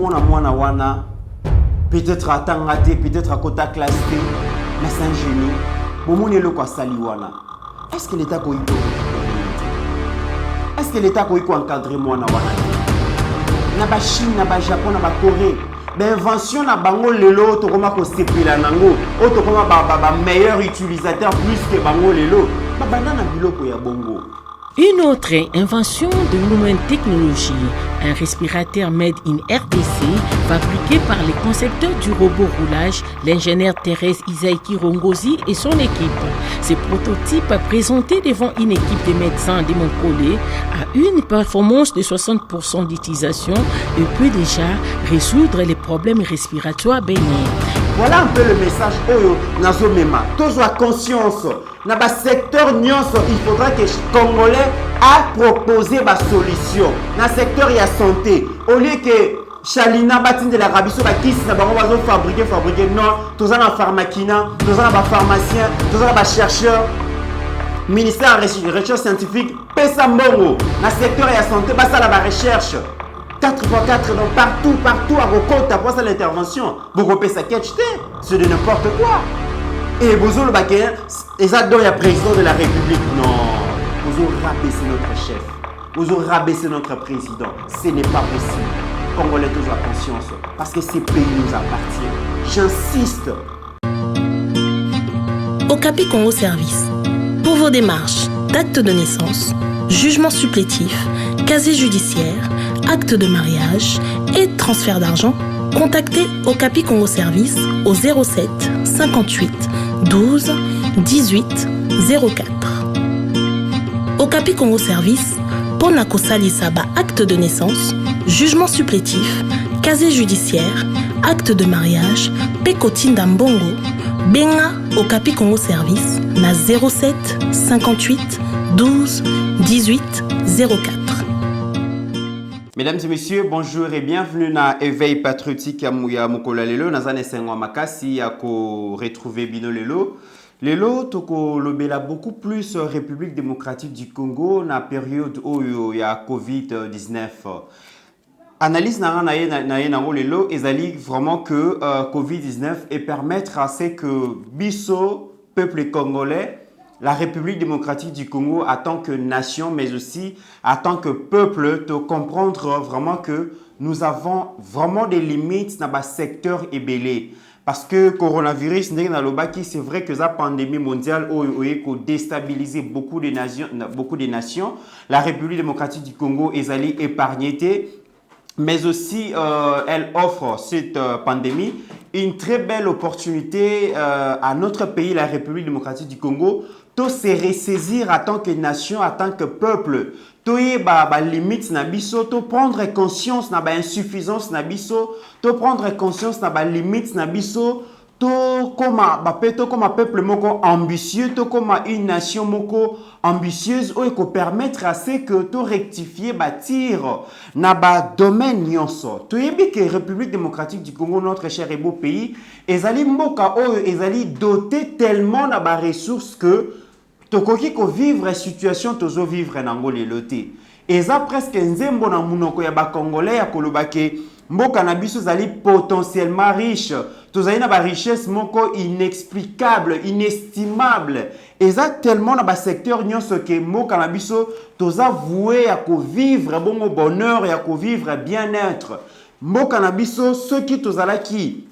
mona mwana wana peut-être atangate, peut-être à côté classe T, mais c'est un génie. Bomoni eloko asali wana. Est-ce que l'État ko ito? Est-ce que l'État ko encadrer mwana wana? Na ba Chine, na ba Japon, na ba Corée. L'invention na bango lelo to koma ko sepela nango, o to koma ba meilleur utilisateur plus que bango lelo. Ba banana biloko ya bongo. Une autre invention de Women Technology, un respirateur made in RDC, fabriqué par les concepteurs du robot roulage, l'ingénieur Thérèse Isaïki Rongozi et son équipe. Ce prototype, présenté devant une équipe de médecins de Montpellier, a une performance de 60% d'utilisation et peut déjà résoudre les problèmes respiratoires béniens. Voilà un peu le message Oyo Nazomema. Toujours conscience. Dans le secteur nyonso, il faudra que les Congolais a proposé ma solution. Dans le secteur de la santé, au lieu que Chalina Batine de l'Arabie Saoudite qui na bango bazo fabriquer non, tous en pharmakina, tous en pharmacien, tous en chercheur. Ministère de la recherche scientifique pesa mbongo. Dans le secteur de la santé, basa la recherche. 4x4 donc partout à Rokota après ça l'intervention. Vous repérez ça c'est de n'importe quoi. Et vous le baquet, et ça donne le président de la République. Non, vous avez rabaissé notre chef. Vous avez rabaissé notre président. Ce n'est pas possible. Congolais toujours à conscience. Parce que ces pays nous appartiennent. J'insiste. Okapi Congo Service. Pour vos démarches d'acte de naissance, jugement supplétif, casier judiciaire, acte de mariage et transfert d'argent, contactez Okapi Congo Service au 07 58 12 18 04. Okapi Congo Service, pona kosali saba acte de naissance, jugement supplétif, casier judiciaire, acte de mariage, pekotinda mbongo, benga Okapi Congo Service na 07 58 12 18 04. Mesdames et messieurs, bonjour et bienvenue dans Éveil Patriotique à Mokola Lelo. Nous avons makasi à retrouver Bino Lelo. Lelo, toko lobela beaucoup plus République démocratique du Congo dans la période où il y a Covid-19. Analyse na lelo ezali vraiment que Covid-19 et permettre à ce que biso peuple congolais, la République démocratique du Congo en tant que nation, mais aussi en tant que peuple, de comprendre vraiment que nous avons vraiment des limites dans le secteur ébélé. Parce que le coronavirus, c'est vrai que la pandémie mondiale a déstabilisé beaucoup de nations. La République démocratique du Congo est allée épargnée, mais aussi elle offre cette pandémie une très belle opportunité à notre pays, la République démocratique du Congo, de se ressaisir en tant que nation, en tant que peuple, de limite na biso, de prendre conscience na insuffisance na biso, de prendre conscience na limite na biso, comme un peuple moko ambitieux, comme une nation moko ambitieuse, ou ko permettre à ce que to rectifier bâtir na domaine nyonso. To yebi que République démocratique du Congo, notre cher et beau pays, ezali mboka oyo ezali doté tellement na ba ressources que tokoki ko vivre situation tozo vivre nango lelo te. Eza presque nzembo na munoko ya ba congolais ya kolobake mboka na biso zali potentiellement riche. Tozali na ba richesse moko inexplicable, inestimable. Eza tellement na ba secteur nyonso ke mboka na biso toza voué ya ko vivre bongo bonheur ya ko vivre bien-être. Mboka na biso ceux qui tozalaki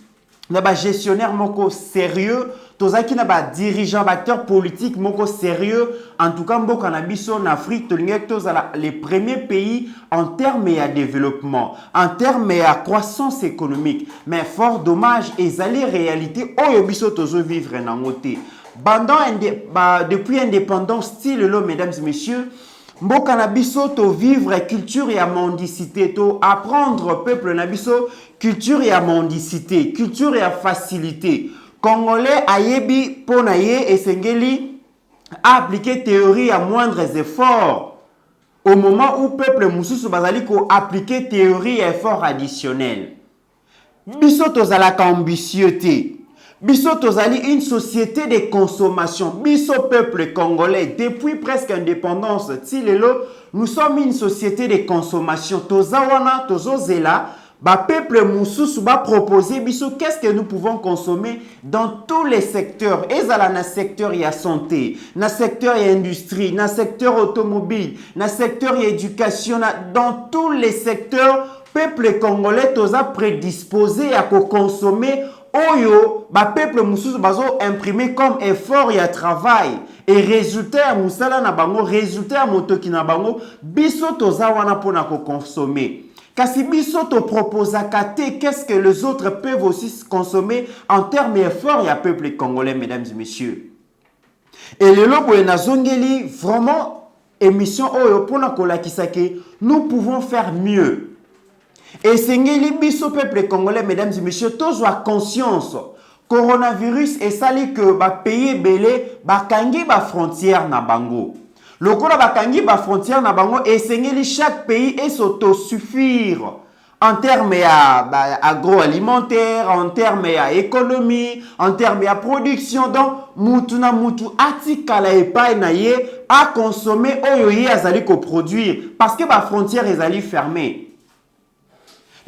na ba gestionnaire moko sérieux, tozaki na ba dirigeant, ba acteur politique moko sérieux. En tout cas mboka na biso en Afrique tolingaki tozala les premiers pays en termes de développement, en termes de croissance économique. Mais fort dommage ezali réalité oyo biso tozo vivre nango te. Depuis indépendance style lo, mesdames et messieurs, mboka na biso to vivre culture et mendicité, to apprendre peuple na biso culture et mendicité, culture et facilité. Congolais ayebi pona ye esengeli appliquer théorie à moindres efforts. Au moment où peuple mususu bazali ko appliquer théorie et effort additionnel. Biso tozalaka ambitieux te. Biso tozali une société de consommation. Biso peuple congolais, depuis presque indépendance, tilelo, nous sommes une société de consommation. Tozawana, tozozela, peuple moussousou va proposer biso qu'est-ce que nous pouvons consommer dans tous les secteurs. Ezala na secteur ya santé, na secteur ya industrie, na secteur automobile, na secteur ya éducation, dans tous les secteurs, peuple congolais toza prédisposé à consommer oyo peuple moussousou bazo imprimer comme effort ya travail et résultat ya musala na bango, résultat ya motoki na bango, biso toza wana pona ko consommer. Kasi biso to propose kate qu'est-ce que les autres peuvent aussi consommer en termes d'efforts ya peuple congolais, mesdames et messieurs. Et le lobo na zongeli vraiment émission oyo pona kolakisa ke nous pouvons faire mieux. Et sengeli biso peuple congolais, mesdames et messieurs, tous ont conscience. Coronavirus est sali que pays belé kangi frontière na bango. Lokola bakangi frontière na bango et sengeli chaque pays est s'autosuffire en termes agroalimentaire, en termes économie, en termes production. Donc mutu na mutu atikala epai na ye à consommer oyo ye azali ko produire parce que frontière est ali fermée.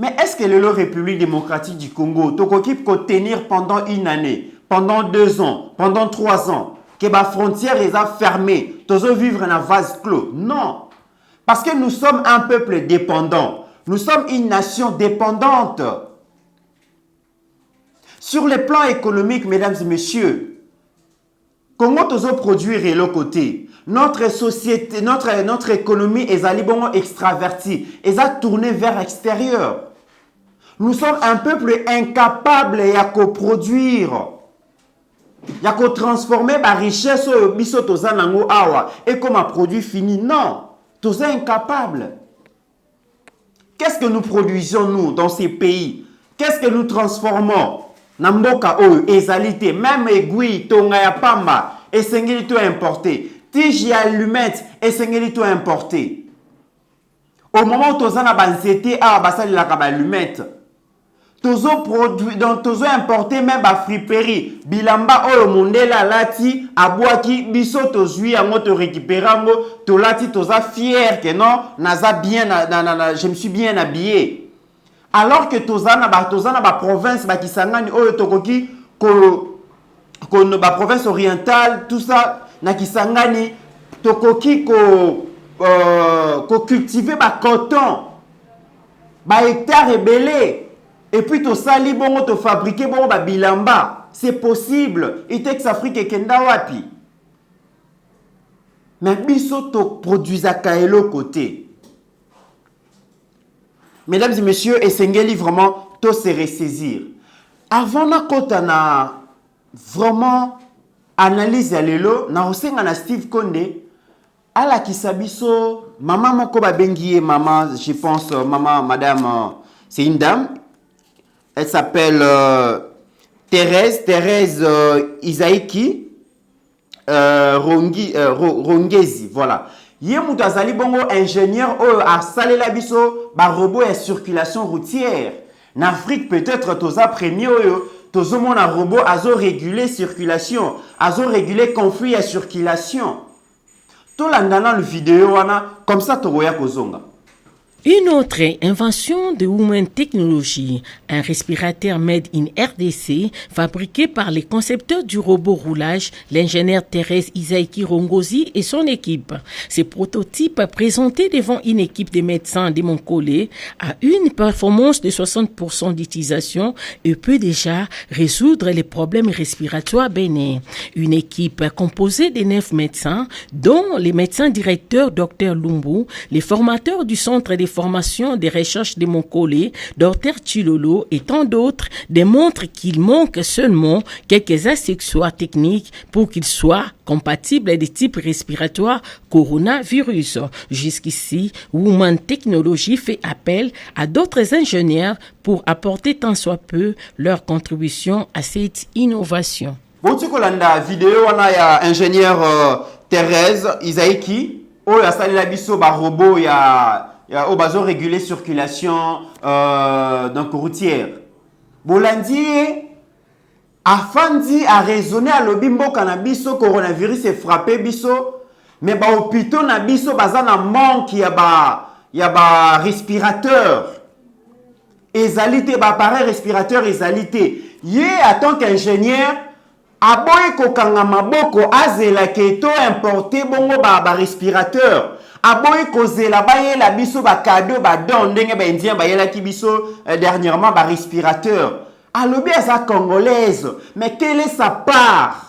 Mais est-ce que la République démocratique du Congo peut tenir pendant une année, pendant 2 ans, pendant 3 ans, que la frontière est fermée, tous vivre dans un vase clos? Non. Parce que nous sommes un peuple dépendant. Nous sommes une nation dépendante. Sur le plan économique, mesdames et messieurs, Congo tozo produire et l'autre côté. Notre société, notre économie est extravertie, est tournée vers l'extérieur. Nous sommes un peuple incapable à coproduire, à transformer la richesse et comme un produit fini. Non, tous sommes incapables. Qu'est-ce que nous produisons nous dans ces pays? Qu'est-ce que nous transformons? Namboka oyo ezalité, même aiguille, tonga ya pamba, et sengeli importé. Tige ya allumette, et sengeli importé. Au moment où tozana banzete a basali la allumette, tozo produit donc tozo importé même friperie, bilamba oyo mondela lati abwaki biso tozui yango to récupérango, to lati toza fier que non, naza bien je me suis bien habillé. Alors que tozana province kisangani oyo tokoki ko province orientale, tout ça na kisangani tokoki ko cultiver coton hectare belé et puis to sali bongo to fabriquer bongo bilamba. C'est possible. Itex Afrique kenda wapi. Mais biso to produisaka elo côté. Mesdames et messieurs, et sengeli vraiment to se ressaisir. Avant na kota na vraiment analyse ya lelo na osenga na Steve Konde ala kisabiso maman moko bengie maman, je pense maman madame c'est une dame, elle s'appelle Thérèse Isaiki Rongezi, voilà. Yé mutu azali bongo ingénieur a salé la biso ba robot et circulation routière. En Afrique peut-être toza premier tozo mon robot azo réguler circulation, azo réguler conflit et circulation. Tout l'andana le vidéo wana comme ça togoya kozonga. Une autre invention de Women Technology, un respirateur made in RDC, fabriqué par les concepteurs du robot roulage, l'ingénieur Thérèse Isaiki Rongozi et son équipe. Ce prototype, présenté devant une équipe de médecins de Montcollet, a une performance de 60% d'utilisation et peut déjà résoudre les problèmes respiratoires bénins. Une équipe composée de 9 médecins, dont les médecins directeurs Dr Lumbu, les formateurs du centre de formation des recherches de Montcollet, Dr Chilolo et tant d'autres démontrent qu'il manque seulement quelques accessoires techniques pour qu'ils soient compatibles des types respiratoires coronavirus. Jusqu'ici, Women Technology fait appel à d'autres ingénieurs pour apporter tant soit peu leur contribution à cette innovation. Botikolanda vidéo wana ya ingénieur Thérèse Isaiki oyo asali la biso ba robot ya au bazo réguler circulation donc routière. Bolandi afandi a raisonné à lobimbo cannabis coronavirus est frappé biso mais ba hôpitaux na biso bazana manque ya ba respirateur. ezalité, appareil respirateur ezalité. Yé, en tant qu'ingénieur, aboye kokanga maboko azela keto importé bongo ba respirateur. Aboye kozela baye la biso ba cadeau ba don ndenge ba indien ba yela ki biso dernièrement ba respirateur. Alobi asa congolaise, mais quelle est sa part?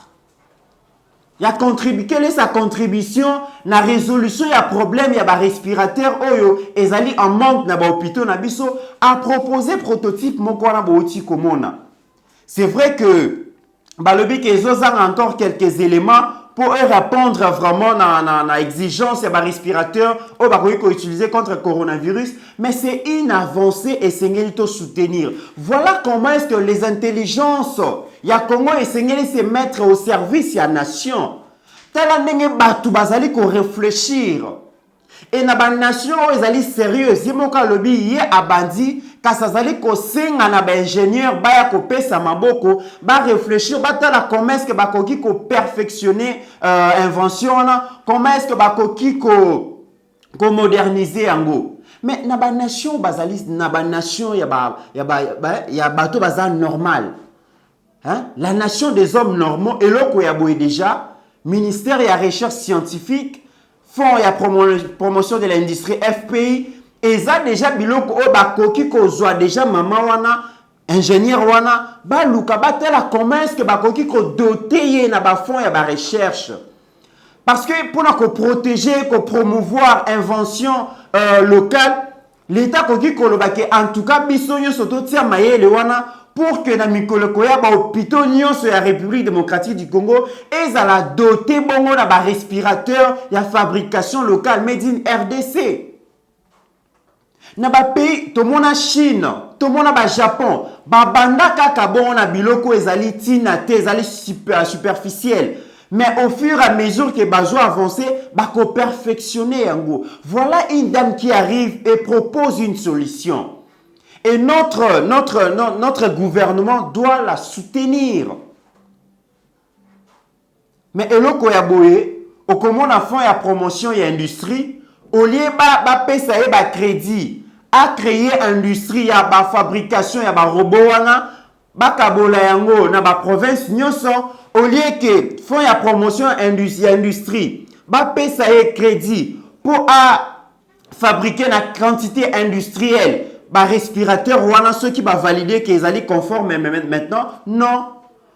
Quelle est sa contribution na résolution ya problème ya ba respirateur oyo ezali en manque na ba hôpitaux na biso a proposer prototype moko na boti komona. C'est vrai que balobi que ezozanga encore quelques éléments pour répondre vraiment na exigence ya ba respirateur o ba ko utiliser contre le coronavirus, mais c'est une avancée et sengeli to soutenir. Voilà comment est-ce que les intelligences ya Congo et sengeli se mettre au service ya nation. Tala ndenge batu bazali ko réfléchir. Et na ba nation ezali sérieuse, yimoka lobi ye abandi kasazali ko senga na ba ingénieur ba ya ko pesa maboko ba réfléchir ba tala comment est-ce que ba koki ko perfectionner invention na, comment est-ce que ba koki ko moderniser yango. Mais na ba nation bazali na ba nation ya bato baza normal. Hein? La nation des hommes normaux eloko ya boye déjà ministère ya recherche scientifique, fonds ya promotion de l'industrie FPI, eza déjà biloko o bakoki kozwa déjà maman wana ingénieur wana ba luka batela comment est-ce que bakoki ko doter ye na ba fonds ya ba recherche. Parce que pour ko protéger, ko promouvoir invention locale, l'état koki ko lobake en tout cas biso nyo soto tia mayele wana pour que na mikoloko ya ba hôpitaux nyonso ya République démocratique du Congo ezala doté bongo na ba respirateur ya fabrication locale made in RDC. Na ba pays tomona Chine, tomona ba Japon, ba banda kaka bongo na biloko ezali tina te ezali superficiel. Mais au fur et à mesure que bazo avancer, bako perfectionner yango. Voilà une dame qui arrive et propose une solution. Et notre gouvernement doit la soutenir. Mais eloko ya boye, au comment a fond ya promotion ya industrie, au lieu ba pesa e ba crédit, à créer industrie ya ba fabrication ya ba robot wana, ba kabola yango na ba province nyonso, au lieu que fond ya promotion industrie, ba pesa e crédit pour fabriquer la quantité industrielle. Ba respirateur wana ceux qui va valider qu'ils allaient conformes maintenant non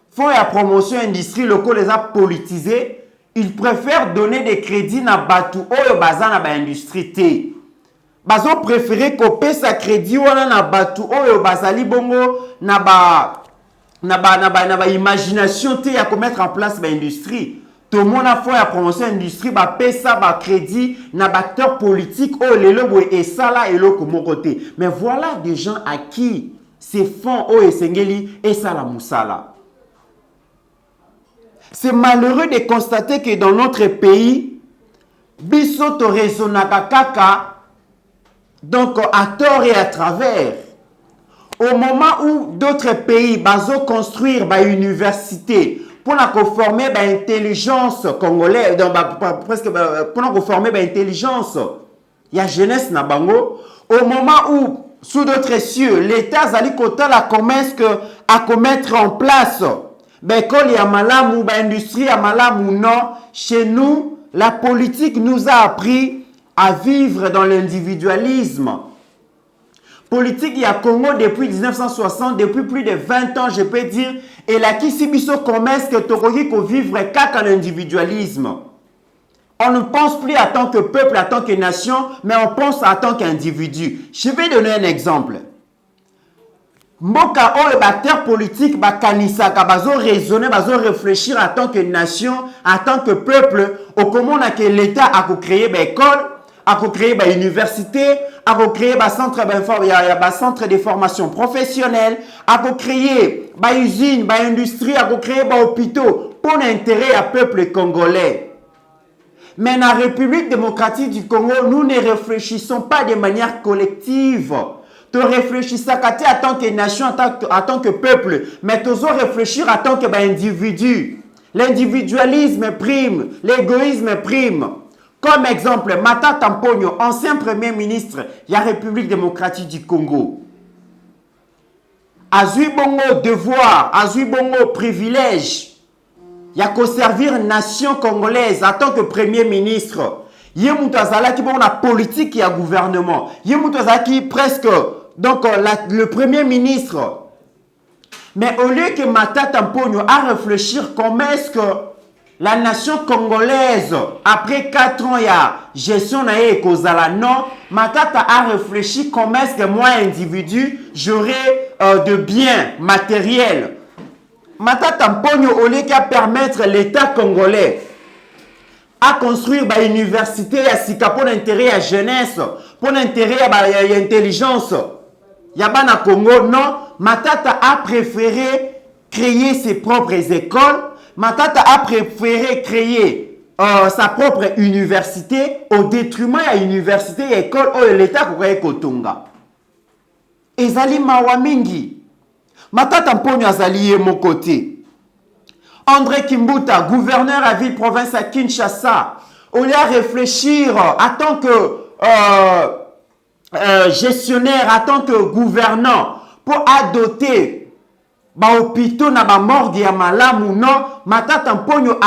font la promotion industrie locaux les a politisés, ils préfèrent donner des crédits na batu oyo bazana ba industrie té bazo préférer copier sa crédit wana na batu oyo bazali bongo na ba imagination té ya mettre en place ba industrie. Tout le monde a fait la promotion industrie, ba pesa, ba crédit, na acteur politique, oh les lobos et ça là et l'autre mon côté. Mais voilà des gens à qui ces fonds oh et sengeli et ça la moussala. C'est malheureux de constater que dans notre pays, biso to rezonaka kaka, donc à tort et à travers. Au moment où d'autres pays bazo construire ba université pour former l'intelligence congolaise, presque pour former l'intelligence, il y a jeunesse na bango. Au moment où, sous d'autres cieux, l'État zali kota la commerce à commettre en place, l'école ya malamu, l'industrie ya malamu, non. Chez nous, la politique nous a appris à vivre dans l'individualisme. Politique il y a Congo depuis 1960, depuis plus de 20 ans, je peux dire, et la Kisibiso commerce que Torogi ko vivre qu'à l'individualisme. On ne pense plus en tant que peuple, en tant que nation, mais on pense en tant qu'individu. Je vais donner un exemple. Mboka o batteur politique ba kanisaka bazo raisonner, bazo réfléchir en tant que nation, en tant que peuple, au comment on a que l'État a créé une école, a créé une université, a créé un centre de formation professionnelle, a créé une usine, une industrie, a créé un hôpital pour l'intérêt du peuple congolais. Mais dans la République démocratique du Congo, nous ne réfléchissons pas de manière collective. Tu réfléchis en tant que nation, en tant que peuple, mais tu dois réfléchir en tant qu'individu. L'individualisme prime, l'égoïsme prime. Comme exemple, Mata Tamponyo, ancien premier ministre de la République démocratique du Congo. azui bongo devoir, azui bongo privilège. Il y a qu'à servir nation congolaise en tant que premier ministre. Il y a qui bon la politique et le gouvernement. Il y a qui presque donc le premier ministre. Mais au lieu que Matata Mponyo à réfléchir comment est-ce que la nation congolaise, après 4 ans, il y a gestion nae kozala non, Matata a réfléchi comment est-ce que moi, individu, j'aurai de biens matériels. Matata Mponyo, au lieu qu'à permettre l'État congolais à construire une université pour l'intérêt de la jeunesse, pour l'intérêt de l'intelligence, il y a pas Congo, non. Matata a préféré créer ses propres écoles. Matata a préféré créer sa propre université au détriment de l'université et l'école où l'État a kotonga. Ezali mawamingi. Matata Mponyo azali mon côté. André Kimbuta, gouverneur à ville-province à Kinshasa, au lieu de réfléchir en tant que gestionnaire, en tant que gouvernant, pour adopter hôpitaux na ba morgue ya malamu non, Matata Mponyo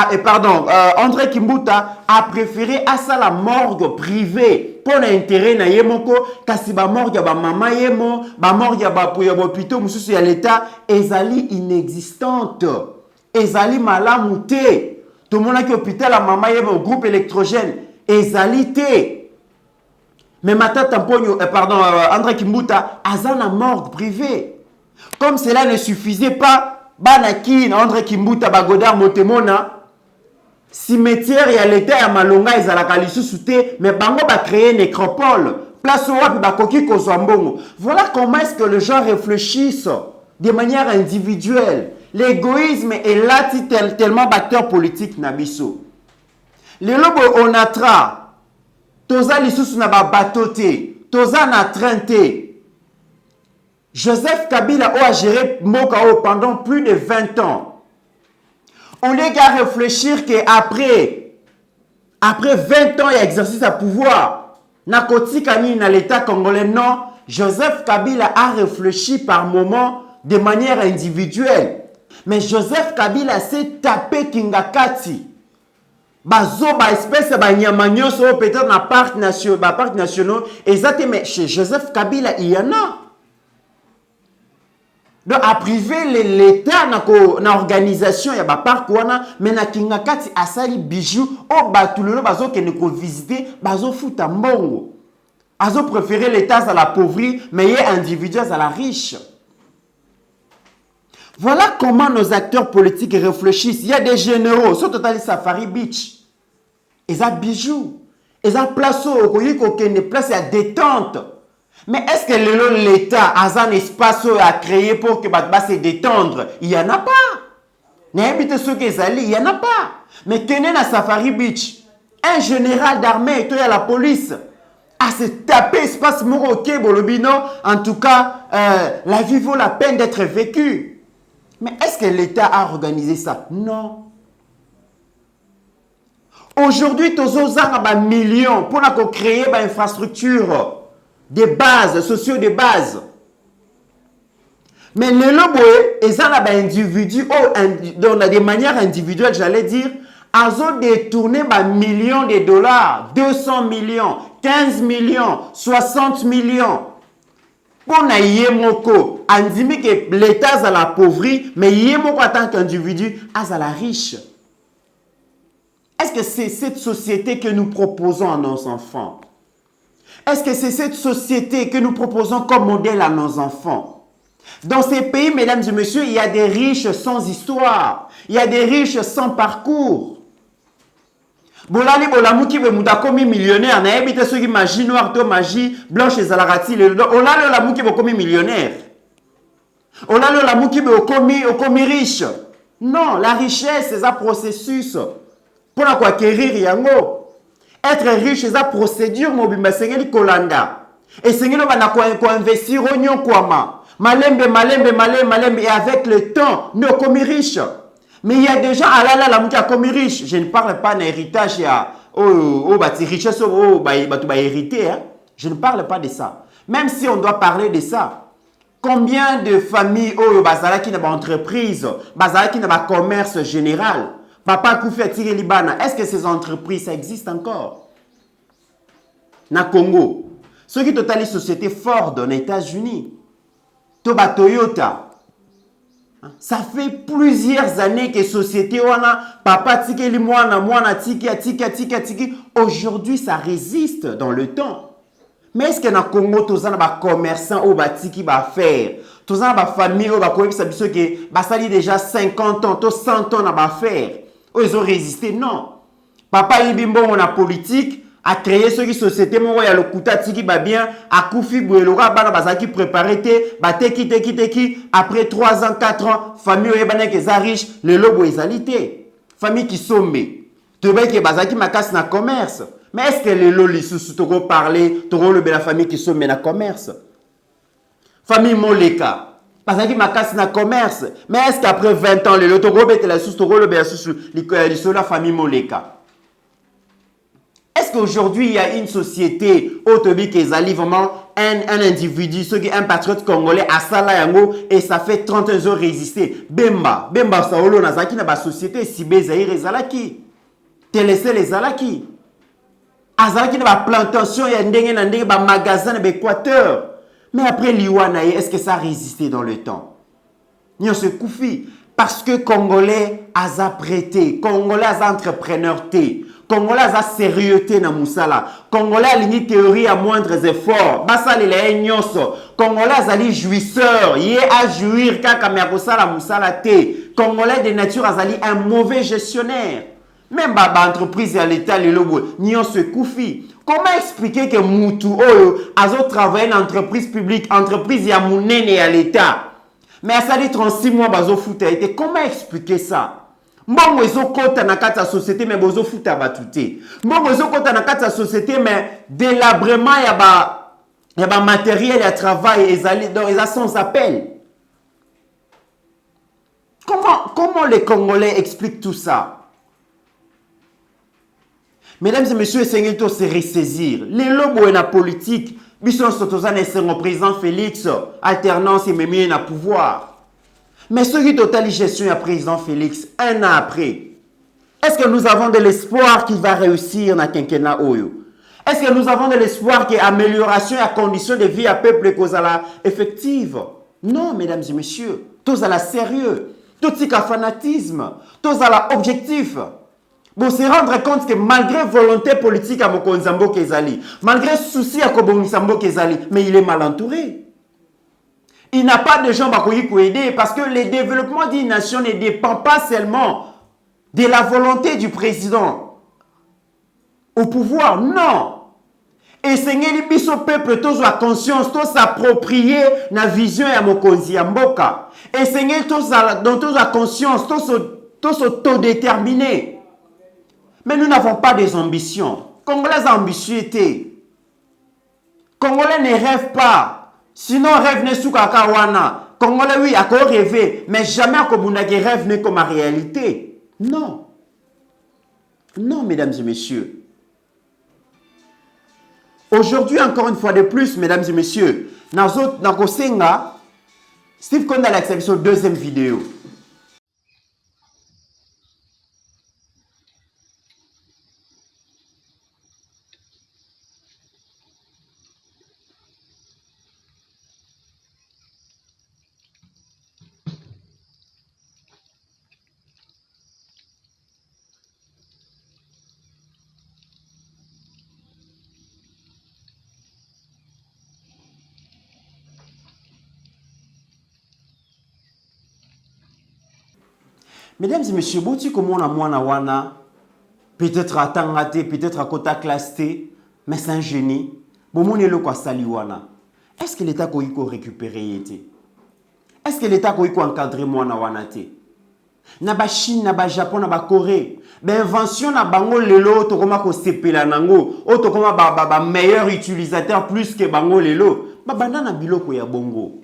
André Kimbuta a préféré à ça la morgue privée pour l'intérêt na yemoko kasi ba morgue ya ba mama yemo, ba morgue ya ba hôpitaux mususu ya l'état ezali inexistante. Ezali malamu te. Tout le monde a qui hôpital à maman yemo groupe électrogène ezali te. Mais Matata Mponyo, André Kimbuta, azana morgue privée. Comme cela ne suffisait pas, Banaki, André Kimbuta, Bagodar, Motemona, cimetière et à l'état à Malonga, ils allaient à souté, mais Bango va créer une nécropole. Place au Wap, Bakoki, Kozwambongo. Voilà comment est-ce que les gens réfléchissent de manière individuelle. L'égoïsme est là tellement batteur politique Nabiso. Les lobos onatra. Toza lisusu na ba batote, toza na trente. Joseph Kabila a géré Mokao pendant plus de 20 ans. On les gars réfléchir qu'après 20 ans d'exercice à pouvoir, na kotikani na l'état congolais non, Joseph Kabila a réfléchi par moment de manière individuelle. Mais Joseph Kabila s'est tapé Kingakati. Bazo ba espèce ba nyamanyo so peut-être na parc national exactement mais chez Joseph Kabila il y en a. Donc à privé l'état na organisation ya ba parc wana mais na Kingakati asali bijou o batulelo bazo ke ne ko visiter bazo futa mbongo. Azo préférer l'état à la pauvreté mais les individuels à la riche. Voilà comment nos acteurs politiques réfléchissent. Il y a des généraux, sur Total Safari Beach. Ils ont bijoux. Ils ont place une place à détente. Mais est-ce que l'État a un espace à créer pour que se détendre? Il n'y en a pas. Il n'y en a pas. Mais tenez à Safari Beach, un général d'armée et la police à se taper espace Moroké Bolobino. En tout cas, la vie vaut la peine d'être vécue. Mais est-ce que l'État a organisé ça? Non. Aujourd'hui, tous aux ans, millions pour créer une infrastructure de base, sociaux de base. Mais les lobos, ils ont des individus, de manière individuelle, j'allais dire, ils ont détourné millions de dollars, 200 millions, 15 millions, 60 millions. Pour na yemoko, andimi que l'État a la pauvreté, mais yemoko en tant qu'individu a la riche. Est-ce que c'est cette société que nous proposons à nos enfants? Est-ce que c'est cette société que nous proposons comme modèle à nos enfants? Dans ces pays, mesdames et messieurs, il y a des riches sans histoire. Il y a des riches sans parcours. Bolali bolamuki be mutakomi millionnaire na ebite soki magie noire to magie blanche ezalakati le olalo la muki be komi millionnaire. Olalo la muki be okomi riche. Non, la richesse c'est un processus pour acquérir yango. Être riche c'est une procédure mobimba sengeli kolanda. Et sengeli bana ko investir onyo kwama. Malembe et avec le temps nous komi riche. Mais il y a des gens, la mouka comme riche. Je ne parle pas d'un héritage, richesse, hérité. Je ne parle pas de ça. Même si on doit parler de ça. Combien de familles oyo bazala qui n'a pas entreprise, bazala qui n'a pas commerce général. Papa Koufi a tiré Libana. Est-ce que ces entreprises ça existe encore? Na Congo. Ceux qui totalisent société Ford en États-Unis. Toba Toyota. Ça fait plusieurs années que société wana papa tiki li mwana tiki. Aujourd'hui ça résiste dans le temps. Mais est-ce que na Congo tous na ba commerçants ou ba tiki ba faire? Tous na ba famille ou ba ko bisa biso ke ba sali déjà 50 ans, to 100 ans na ba faire. Ils ont résisté non. Papa Ibimbo on a politique a créé ce qui société mon ya lokuta tiki ba bien a Koufi Bouelora bana bazaki préparé te ba teki après 3 ans 4 ans famille oyebana ke za riche le lobo ezalité famille qui somme te ba ke bazaki makasi na commerce. Mais est-ce que les lolis sous toko parler toko le la famille qui somme na commerce famille Moleka bazaki makasi na commerce. Mais est-ce qu'après 20 ans les loto robete la sous toko le la sous la famille Moleka? Est-ce qu'aujourd'hui, il y a une société, Otobi Kezali, vraiment un individu, un patriote congolais à Salayango, et ça fait 30 ans résister. Bemba Saolo Nazaki, na société, Sibé Zahir et Zalaki. Télécé les Zalaki. Azalaki na plantation, il y a un magasin dans l'Équateur. Mais après l'Iwanaye, est-ce que ça a résisté dans le temps? N'y a ce Koufi. Parce que Congolais a prêté, Congolais a entrepreneur. Congolais a sérieuxté na musala. Congolais a ligne théorie à moindres efforts. Basa les nyoso. Congolais a li jouisseur. Yé a jouir kaka meakosa la musala te. Congolais de nature a li un mauvais gestionnaire. Même baba entreprise à l'état le lobo nyon se koufi. Comment expliquer que Moutou Oyo a travaillé dans entreprise publique, entreprise ya mounene à l'état? Mais ça dit 36 mois bazo futa été. Comment expliquer ça? Mbongo ezo kota na kati ya société mais bozo futa batute. Mbongo ezo kota na kati ya société mais délabrement ya ba matériel ya travail ezali donc ils sans appel. Comment les Congolais expliquent tout ça? Mesdames et messieurs, essayez de se ressaisir. Les lobos et la politique, bison sotozane c'est président Félix, alternance et même na pouvoir. Mais ce qui totalise gestion à président Félix, un an après, est-ce que nous avons de l'espoir qu'il va réussir dans quinquennat Oyo? Est-ce que nous avons de l'espoir qu'il y ait amélioration à condition de vie à peuple cause à la effective? Non, mesdames et messieurs, tous à la sérieux, tous à fanatisme, tous à la objectif. Bon, se rendre compte que malgré volonté politique à Mokonzambo Kezali, malgré souci à Kobongisambo Kezali, mais il est mal entouré. Il n'a pas de gens pour aider parce que le développement d'une nation ne dépend pas seulement de la volonté du président au pouvoir. Non. Et Seigneur, le peuple, tous la conscience, tous s'approprier la vision à Mokonzi Mboka. Et Seigneur, tous la conscience, tous autodéterminés. Mais nous n'avons pas des ambitions. Congolais ambitieux. Congolais ne rêvent pas. Sinon, rêve ne soukaka wana. Congolais, oui, à quoi rêver, mais jamais à Kobunagi rêve ne comme ma réalité. Non. Non, mesdames et messieurs. Aujourd'hui, encore une fois de plus, mesdames et messieurs, dans Kosenga, Steve Konda a accepté sa deuxième vidéo. Mesdames et messieurs, si comme on a moins wana, peut-être à Tangate, peut-être à Kota Klasté, mais c'est un génie. Bon, mon est le quoi saliwana. Est-ce que l'État ko récupérer été? Est-ce que l'État ko encadrer moi na wana te? Na ba Chine, na ba Japon, na ba Corée. Ben invention na bango lelo to koma ko sepela nango, o to koma ba meilleur utilisateur plus que bango lelo. Ba bandana biloko ya bongo.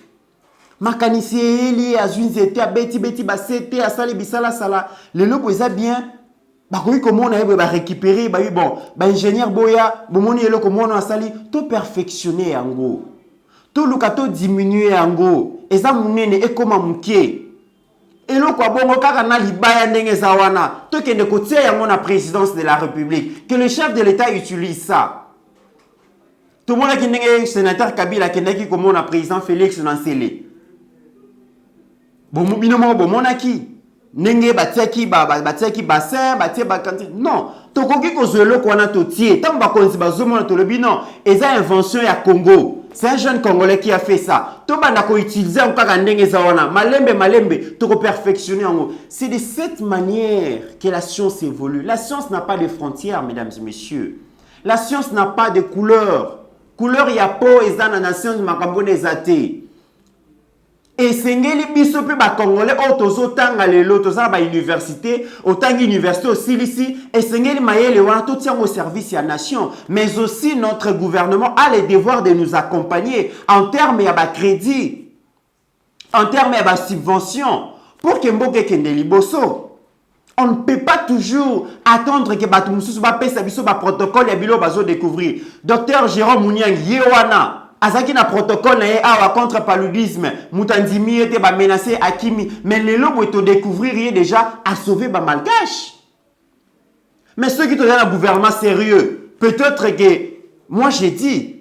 Makanisi eli azunzete abeti basete asali bisala sala le lobo eza bien ba koyi comment on a ba récupérer ba bon ba ingénieur boya bomoni eloko mono asali to perfectionner yango to lukato diminuer yango eza munene ekoma mukie eloko bongo kaka na libaya ndenge za wana to kende kotia yango na présidence de la République que le chef de l'État utilise ça. Tout le monde qui ndenge sénateur Kabila kende ki komo na président Félix Nansele bon mobino mo bon monaki ndenge batiaki bassin batie bakanti non tokoki kozwelo kwana totie tamba konzi bazomona to lobi non eza invention ya Congo. C'est un jeune Congolais qui a fait ça. Tout le monde a utilisé encore un dengue zawana. Malembe, tout perfectionner en haut. C'est de cette manière que la science évolue. La science n'a pas de frontières, mesdames et messieurs. La science n'a pas de couleurs. Couleur y a peau et dans la science de Makambone ezate. Et sengeli biso pe ba Congolais otozo tanga lelo toza ba université autant université aussi ici et sengeli mayele wana tout tient au service de la nation mais aussi notre gouvernement a le devoir de nous accompagner en termes ya ba crédit en termes ya ba subvention pour que mboke kende liboso. On ne peut pas toujours attendre que batu mususu ba pesa biso ba protocole ya bilo bazo découvrir. Docteur Jérôme Mouniang yewana azaki na protocole na ye awa contre paludisme mutandimi était ba menacé akimi mais le lobo est découvrir déjà à sauver ba malgache. Mais ceux qui te donnent un gouvernement sérieux peut-être que moi j'ai dit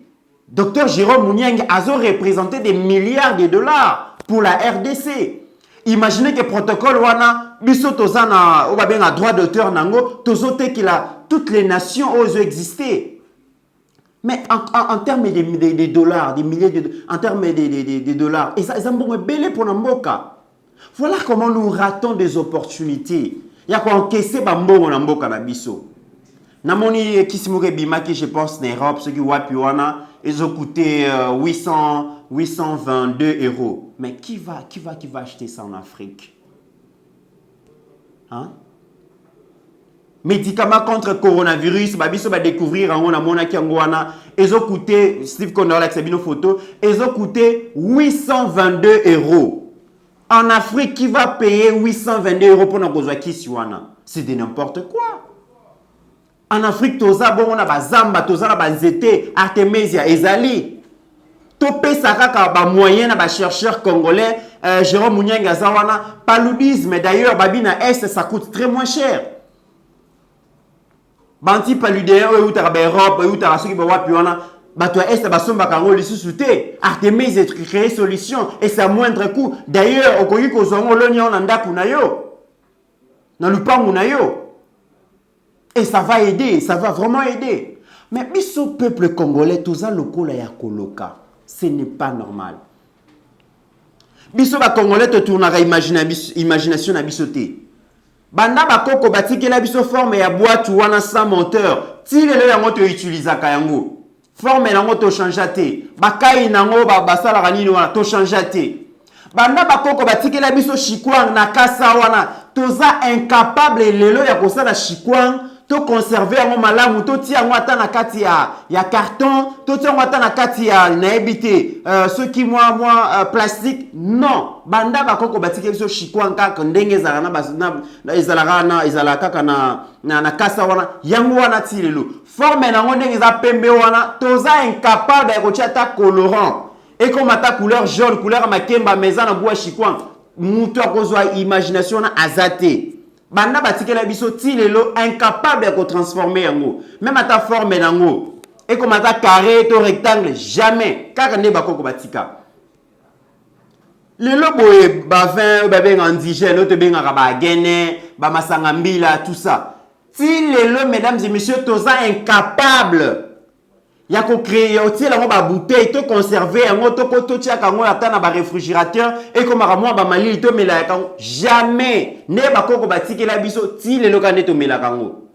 docteur Jérôme Mouniang a représenté des milliards de dollars pour la RDC. Imaginez que protocole wana biso tozana o ba ben droit d'auteur nango tozote qu'il a toutes les nations ont existé. Mais en termes de dollars, des milliers en termes de dollars, et ça, ils ont belé pour Namboka. Voilà comment nous ratons des opportunités. Il y a quoi encaisser Bambo Namboka Nabiso. Namoni Kisimure Bimaki, je pense, en Europe, ceux qui wapiwana, ils ont coûté 822 €. Mais qui va acheter ça en Afrique? Hein? Médicaments contre coronavirus, babiso va découvrir en mona kiangwana, ils ont coûté Steve Condor Sabino photo, ils ont coûté 822 €. En Afrique, qui va payer 822 € pour nos Kiswana? C'est de n'importe quoi. En Afrique, toza bon on a bazamba, toza na banzete, Artemisia ezali. Topé sakaka ba moyen na ba chercheur congolais, Jérôme Mouniang azawana, paludisme d'ailleurs babina est ça coûte très moins cher. Banti paludéen ou ta Europe ou ta ceux qui va wapi wana bato est basomba kango lisusu te Artemis a créé solution et c'est à moindre coût d'ailleurs okoyi ko zongo lonia na ndaku na yo na lupangu na yo et ça va aider, ça va vraiment aider. Mais biso peuple congolais toza lokola ya koloka, ce n'est pas normal. Biso ba congolais te tournera imagination na biso te. Banda bakoko batikela biso forme ya boîte wana sans moteur. Ti lelo yango to utiliser ka yango. Forme yango to changer te. Bakai nango basala kanini wana to changer te. Banda bakoko batikela biso chikwang na kasa wana. Toza incapable lelo ya kosala chikwang to conserver yango malamu to ti yango ata na kati ya carton, to ti yango ata na kati ya naebité ceux qui moi plastique non. Banda bakoko batikela biso chikwang kaka ndenge ezala na ezala kaka na kasa wana yango wana ti lelo. Forme nango ndenge za pembe wana toza incapable ya kotia ta colorant. Et comme ta couleur jaune, couleur makemba meza na bois chikwang. Mutu akozwa imagination na azate. Banda batikela biso ti lelo incapable de transformer yango. Même à ta forme nango. Et comme ta carré to rectangle jamais. Kaka ne bakoko batika. Lelo boye bavin babe indigène, l'autre benga ba gene, ba masanga mbila tout ça. Ti lelo mesdames et messieurs toza incapable. Ya ko créer oti la ba bouteille to conserver yango to ko to tia kango ata na ba réfrigérateur et comme ramwa ba mali to mela kango jamais ne ba koko batikela biso ti lelo kane to mela kango.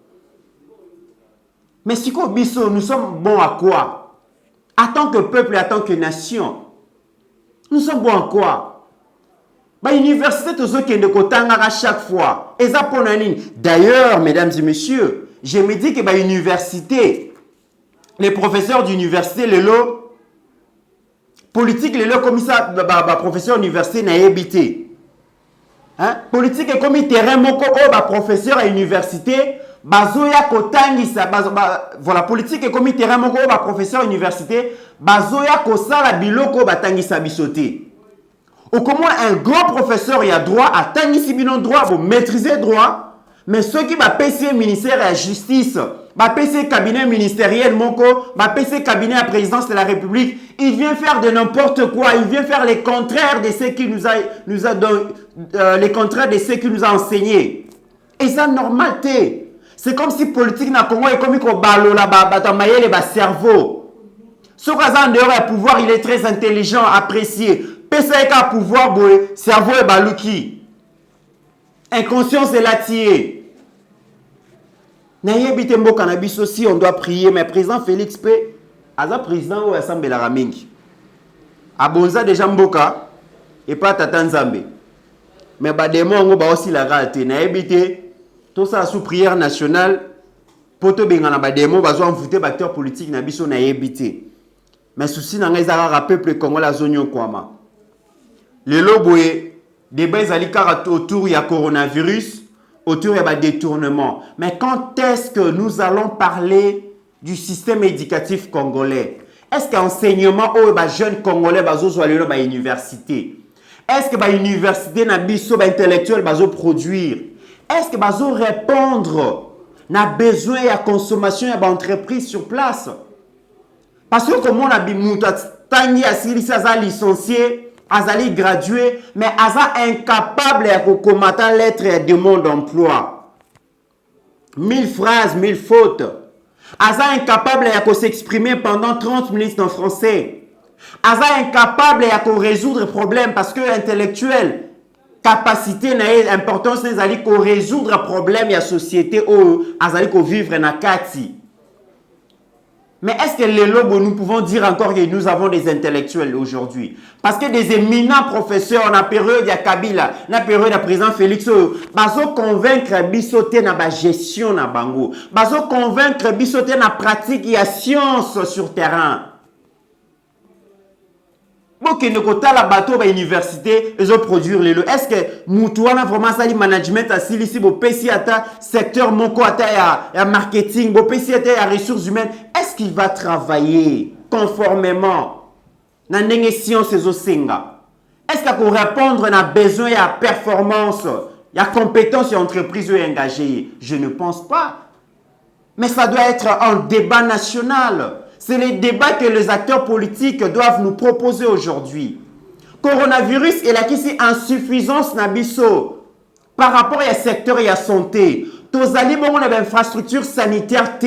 Mais si ko biso nous sommes bons à quoi? En tant que peuple, en tant que nation, nous sommes bons à quoi? Ba université tozo kende kotanga à chaque fois. Eza ponanini. D'ailleurs, mesdames et messieurs, je me dis que ba université les professeurs d'université, lelo politique, lelo comme ça, professeur d'université n'a habité. Hein? Politique est comme terrain moko professeur à université, bazoya kotangisa, voilà politique est comme terrain moko professeur à université, bazoya kosala biloko batangisa bisote. Ou comment un grand professeur y a droit à tangisi bino droit pour maîtriser droit, mais ceux qui va passer ministère de la justice, va passer cabinet ministériel moko, va passer cabinet à présidence de la République, il vient faire de n'importe quoi, il vient faire les contraires de ce qui les contraires de ce qui nous a enseigné. Et ça normalité. C'est comme si politique na Congo est comme ko balola ba mayele ba cerveau. Ce gars en dehors du pouvoir, il est très intelligent, apprécié. PCK pouvoir boy, cerveau est baluki. Inconscience est latier. Naye bitembo cannabis aussi, on doit prier, mais président Félix P, aza président ou assemblée la ramingi. Abonza déjà mboka et pas tata Nzambe. Mais ba démon ngo ba aussi la raté. Naye bité tout ça sous prière nationale. Poto bengana ba démon bazo envoûter acteur politique na biso naye bité. Mais souci na ngezara peuple congolais la zone kwama. Le loboé débat autour du coronavirus, autour du détournement. Mais quand est-ce que nous allons parler du système éducatif congolais? Est-ce que l'enseignement aux jeunes congolais sont à l'université? Est-ce que l'université n'a pas intellectuel produire? Est-ce que vous répondre à besoin de consommation de l'entreprise sur place? Parce que comme on a licencié, Azali gradué, mais Aza incapable de commettre lettre et demande d'emploi. 1000 phrases, 1000 fautes. Aza incapable de s'exprimer pendant 30 minutes en français. Aza incapable de résoudre le problème parce que intellectuel, capacité, importance, n'est pas résoudre le problème de la société où Azali vivre dans Kati. Mais est-ce que les lobos, nous pouvons dire encore que nous avons des intellectuels aujourd'hui? Parce que des éminents professeurs, dans la période de Kabila, dans la période de président Félix, ils convaincre bisoté dans la gestion na bango. Ils convaincre bisoté dans la pratique et la science sur terrain. Bon, que nous avons la bateau à l'université, ils ont produire les lots. Est-ce que nous avons vraiment ça, le management à Silisi, au PCATA, secteur Moko, à marketing, au PCATA, à ressources humaines, est-ce qu'il va travailler conformément dans les sciences et Senga? Est-ce qu'il va répondre à besoin, à performance, à compétence et entreprise engagée? Je ne pense pas. Mais ça doit être un débat national. C'est les débats que les acteurs politiques doivent nous proposer aujourd'hui. Coronavirus et la insuffisance nabiso par rapport à secteur et à santé. Tous les infrastructures sanitaires,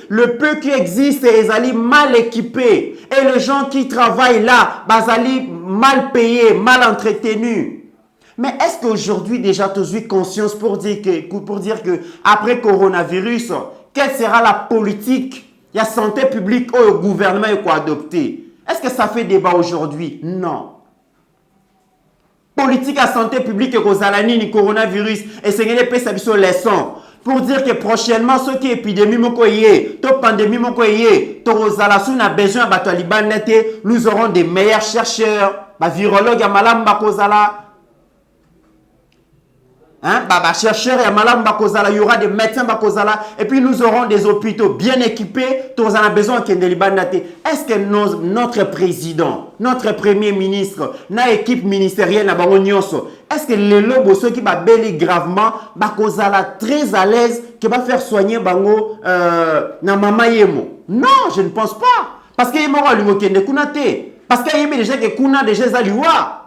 le peu qui existe, ils sont mal équipés. Et les gens qui travaillent là, ils sont mal payés, mal entretenus. Mais est-ce qu'aujourd'hui déjà tu as eu conscience pour dire que après coronavirus, quelle sera la politique? Il y a santé publique où le gouvernement est adopté. Est-ce que ça fait débat aujourd'hui? Non. Politique à santé publique et Rosalani ni coronavirus et c'est une leçon pour dire que prochainement ceux qui épidémie mokoye, to pandémie mokoye, to Rosalasu n'a besoin de libanete, nous aurons des meilleurs chercheurs, virologues à malam bakozala. Chercheurs et il y aura des médecins et puis nous aurons des hôpitaux bien équipés. Tous en a besoin qu'il y ait des Est-ce que notre président, notre premier ministre, notre équipe ministérielle, est-ce que les lobos ceux qui va bélir gravement, très à l'aise, qui va faire soigner bango na mama yemo? Non, je ne pense pas. Parce qu'il y a parce qu'il y a déjà que kuna déjà zaliwa.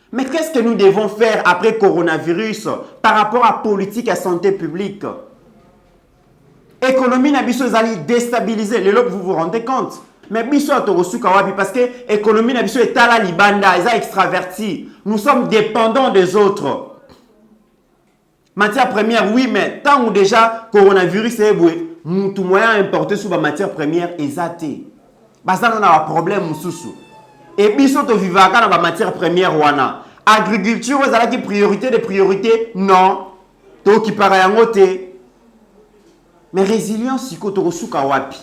Mais qu'est-ce que nous devons faire après coronavirus par rapport à politique et santé publique? Économie n'a biso zali déstabiliser. Les lobes, vous vous rendez compte? Mais biso a torosu kawabi parce que économie n'a biso est à la libanda, ils sont extravertis. Nous sommes dépendants des autres. Matière première, oui, mais tant ou déjà coronavirus est boué, nous tout moyen importé sous la matière première exaté. Parce qu'on a un problème sous. Et biso to vivaka dans la matière première wana. Agriculture, vous avez priorité des priorités? Non. To qui paraît en côté. Mais résilience, c'est koto suka wapi.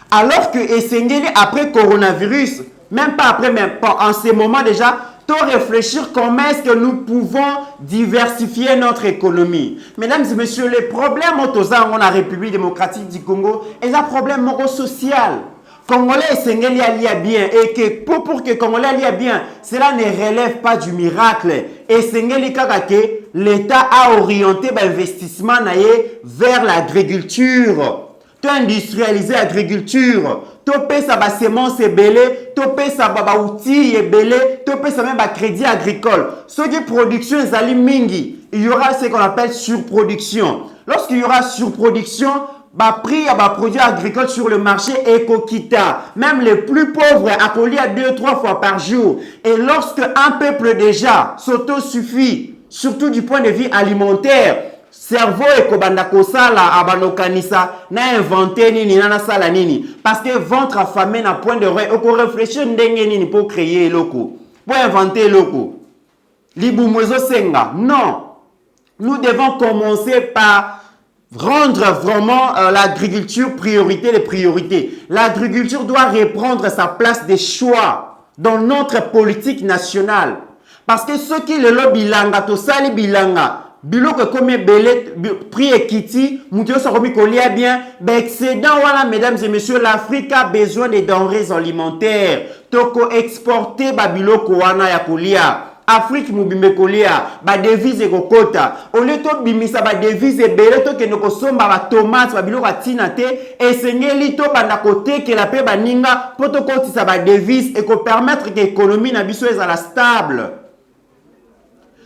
Alors que Essengeli après coronavirus, même pas après, même pas en ces moments déjà, to réfléchir comment est-ce que nous pouvons diversifier notre économie. Mesdames et messieurs, les problèmes autour de la République démocratique du Congo est un problème social. Congolais Sengeli alia bien et que pour que Congolais alia bien, cela ne relève pas du miracle. Et Sengeli kakake, l'État a orienté l'investissement vers l'agriculture. Tu industrialiser l'agriculture. Tu payes sa semence belé, tu payes sa outil belé, tu payes sa même crédit agricole. Ce qui production est mingi, il y aura ce qu'on appelle surproduction. Lorsqu'il y aura surproduction, prix à produits agricoles sur le marché éco-kita. Même les plus pauvres accolés à 2-3 fois par jour. Et lorsque un peuple déjà s'auto-suffit, surtout du point de vue alimentaire, cerveau et kobanda kosala abanokanisa na inventé nini na sala nini parce que ventre affamé na point de réfléchir ndenge nini pour créer loko pour inventer loko libumwezo senga. Non, nous devons commencer par rendre vraiment l'agriculture priorité des priorités. L'agriculture doit reprendre sa place des choix dans notre politique nationale. Parce que ceux qui le bilanga, to sali bilanga, biloko comme belé, prix ekiti, moutio sa komi kolia bien, excédent, voilà, mesdames et messieurs, l'Afrique a besoin de denrées alimentaires. Toko exporter babiloko wana ya kolia. Afrique mubimbe kolia ba devise kokota ole to bimisa ba devise belé to keno kosomba ba tomate ba biloko atina te esengeli to banda kotekela pe baninga poto kotisa ba devise et ko permettre que l'économie na biso ezala stable.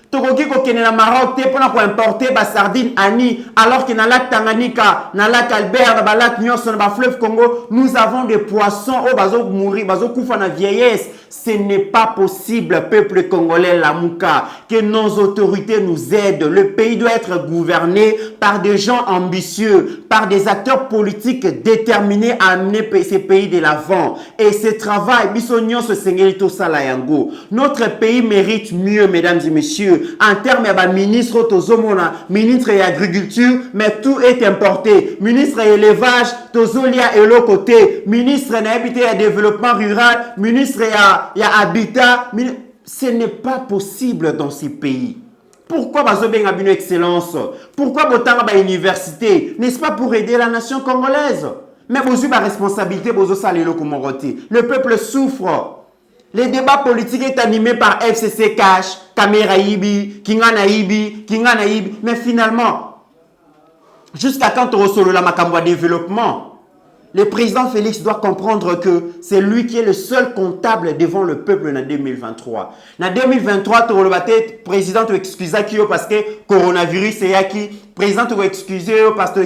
Tokoki kokene na Maroc te pona ko importer ba sardine ani alors que na lac Tanganyika, na lac Albert, na lac Nyonso, na fleuve Congo, nous avons des poissons au bazo mourir, bazo kufa na vieillesse. Ce n'est pas possible, peuple congolais Lamuka, que nos autorités nous aident. Le pays doit être gouverné par des gens ambitieux, par des acteurs politiques déterminés à amener ces pays de l'avant. Et ce travail, bisognon se sengelito salayango. Notre pays mérite mieux, mesdames et messieurs. En termes de ministre Tozomona, ministre de l'agriculture, mais tout est importé. Ministre de l'élevage, Tozolia et l'autre côté. Ministre de développement rural, ministre il y a habitat. Ce n'est pas possible dans ces pays. Pourquoi Bazobenga une excellence? Pourquoi Botanga ba université? N'est-ce pas pour aider la nation congolaise? Mais vous avez la responsabilité, le peuple souffre. Le débat politique est animé par FCC Cash, Kamera Ibi, Kingana Ibi, Kingana Ibi. Mais finalement, jusqu'à quand on reçoit la Makambo développement? Le président Félix doit comprendre que c'est lui qui est le seul comptable devant le peuple en 2023. En 2023, le président doit excuser parce que coronavirus est acquis. Le président doit excuser parce que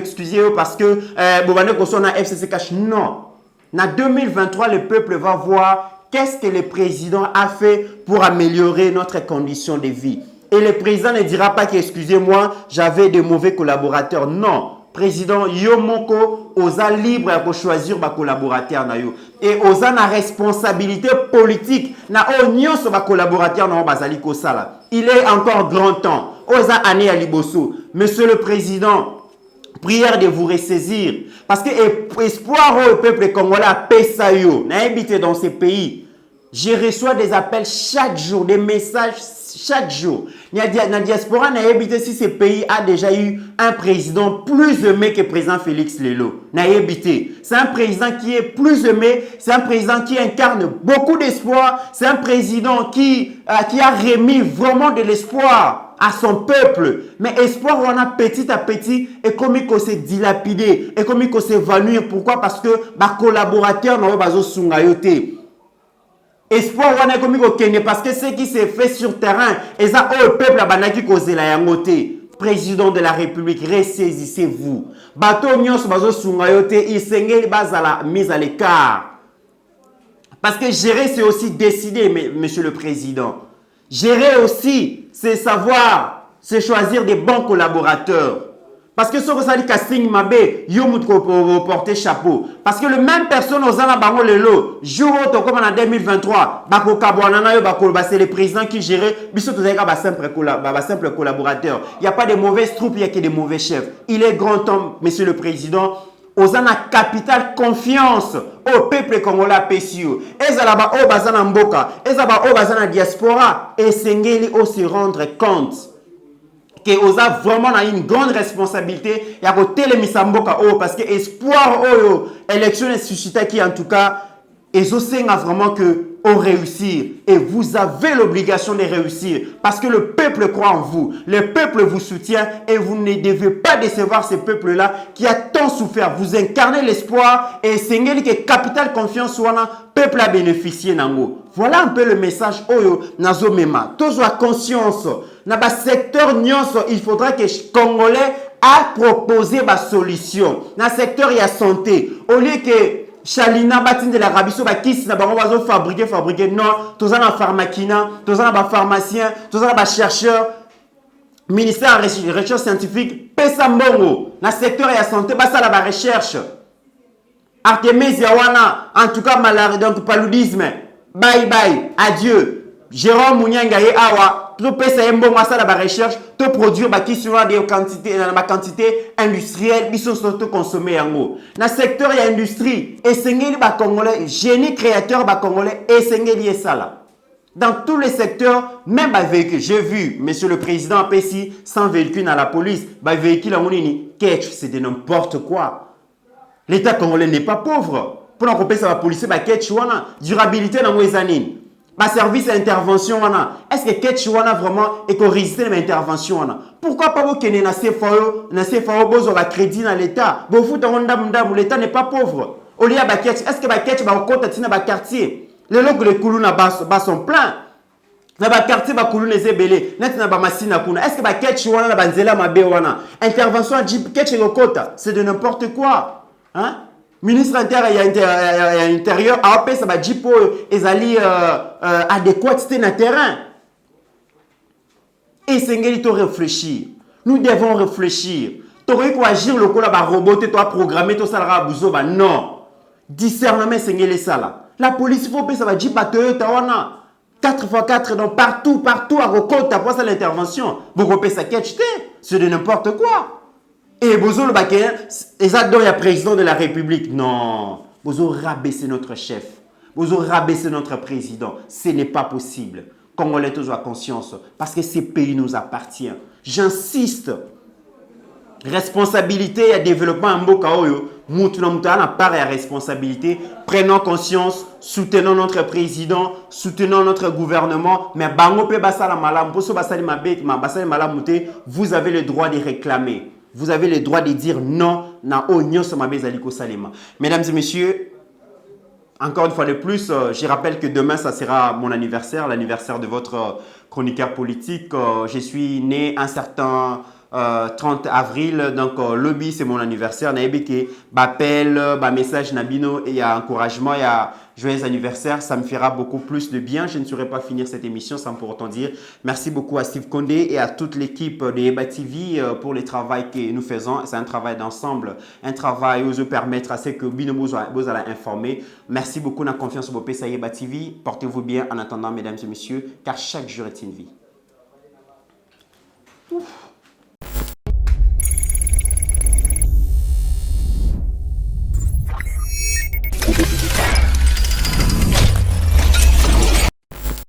FCC Cash. Non. En 2023, le peuple va voir qu'est-ce que le président a fait pour améliorer notre condition de vie. Et le président ne dira pas qu'excusez-moi, j'avais de mauvais collaborateurs. Non. Président Yomoko osa libre pour choisir ba collaborateur na yo et osa na responsabilité politique na onyo so ba collaborateur na bazali ko sala. Il est encore grand temps. Osa ane ya liboso. Monsieur le président, prière de vous ressaisir parce que espoir au peuple congolais a pesa yo na habité dans ces pays. Je reçois des appels chaque jour, des messages chaque jour. Dans la diaspora, si ce pays a déjà eu un président plus aimé que le président Félix Lelo. C'est un président qui est plus aimé, c'est un président qui incarne beaucoup d'espoir, c'est un président qui a remis vraiment de l'espoir à son peuple. Mais espoir, on a petit à petit, et comme il s'est dilapidé, et comme il s'est évanouir. Pourquoi? Parce que les collaborateurs n'ont pas besoin. Espoir wana komi ko kene parce que ce qui s'est fait sur terrain et ça au peuple abanaki kozela yangote. Président de la République, ressaisissez-vous. Bato nyos bazo sunga yote isengeli bazala mise à l'écart. Parce que gérer c'est aussi décider, monsieur le président. Gérer aussi c'est savoir, c'est choisir des bons collaborateurs. Parce que ce que ça dit casting mabé, yomut ko porter chapeau. Parce que le même personne aux ana bango lelo, jour comme en 2023, bako kabwana na yo bako c'est le président qui gérait, biso to zaka ba simple collaborateur. Il y a pas de mauvaises troupes, il y a que des mauvais chefs. Il est grand temps, monsieur le président, aux ana capital confiance au peuple congolais pesio. Ezalaba o bazana mboka, ezaba o bazana diaspora et sengeli o se rendre compte que osa vraiment a une grande responsabilité ya ko telemisa mboka o parce que espoir oyo élection est suscité qui en tout cas Et je sais vraiment que on réussir. Et vous avez l'obligation de réussir. Parce que le peuple croit en vous. Le peuple vous soutient. Et vous ne devez pas décevoir ce peuple-là qui a tant souffert. Vous incarnez l'espoir. Et c'est que capital confiance wana peuple a bénéficié nango. Voilà un peu le message oyo nazo mema. Toujours conscience. Dans le secteur nyonso, il faudra que les Congolais a proposé ma solution. Dans le secteur, il y a santé. Au lieu que Chalina batine de la Rabiso ba kisi na bango bazo fabriquer non, tous en pharmakina, tous en pharmacien, tous en chercheur, ministère de la recherche scientifique, pesa mbongo. Dans le secteur de la santé, basa la recherche. Artemis Yawana, en tout cas malaria, donc paludisme. Bye bye, adieu. Jérôme Mounianga et Awa, tout pesa mbongo basa la recherche, tout produire ba kisi na des quantités dans ma quantité industrielle, ils sont surtout consommés yango. Dans le secteur il y a industrie, et sengeli ba congolais, génie créateur ba congolais et sengeli ça là. Dans tous les secteurs, même ba véhicule, j'ai vu monsieur le président Pessi sans véhicule dans la police, ba véhicule à monini, ketch, c'est de n'importe quoi. L'État congolais n'est pas pauvre. Pour qu'on paye ça la police, ba ketch wana, durabilité dans les années. Ma service d'intervention, est-ce que Ketchouana vraiment est résister à l'intervention? Pourquoi pas vous qui n'avez pas besoin de crédit dans l'État? L'État n'est pas pauvre. Est-ce que Ketch va au côté de quartier? Les locaux de Koulou sont pleins. Dans le quartier, les ébélés. Est-ce que Ketchouana banzela mabewana? Intervention à Ketch et au côté, c'est de n'importe quoi. Hein? Ministre intérieur a appelé ça va jipo ezali adéquat c'était na terrain. Et c'est to réfléchir. Nous devons réfléchir. T'aurais quoi agir le coup là ba roboter toi programmer tout ça la buzo ba non. Discernement c'est ça là. La police faut payer ça va jipa Toyota wana 4x4 donc partout à Rokota pour ça l'intervention. Vous repayez ça c'est de n'importe quoi. Et Bozo le Bakéen, il y a président de la République. Non, Bozo rabaisser notre chef. Bozo rabaisser notre président. Ce n'est pas possible. Congolais toujours à conscience. Parce que ce pays nous appartient. J'insiste. Responsabilité et développement en Bokaoyo. Moutouna n'a pas de responsabilité. Prenons conscience. Soutenons notre président. Soutenons notre gouvernement. Mais Bangope Basala Malam, Boso Basali Mabek, Basali Malam Mouté, vous avez le droit de réclamer. Vous avez le droit de dire non. Mesdames et messieurs, encore une fois de plus, je rappelle que demain, ça sera mon anniversaire, l'anniversaire de votre chroniqueur politique. Je suis né un certain 30 avril, donc lobby, c'est mon anniversaire. Naïbeke, m'appelle, message Nabino, et il y a encouragement, il y a joyeux anniversaire. Ça me fera beaucoup plus de bien. Je ne saurais pas finir cette émission sans pour autant dire merci beaucoup à Steve Condé et à toute l'équipe de Eba TV pour le travail que nous faisons. C'est un travail d'ensemble, un travail où je permettre à ce que Bino vous allez informer. Merci beaucoup de la confiance au PSA Eba TV. Portez-vous bien en attendant, mesdames et messieurs, car chaque jour est une vie. Ouf.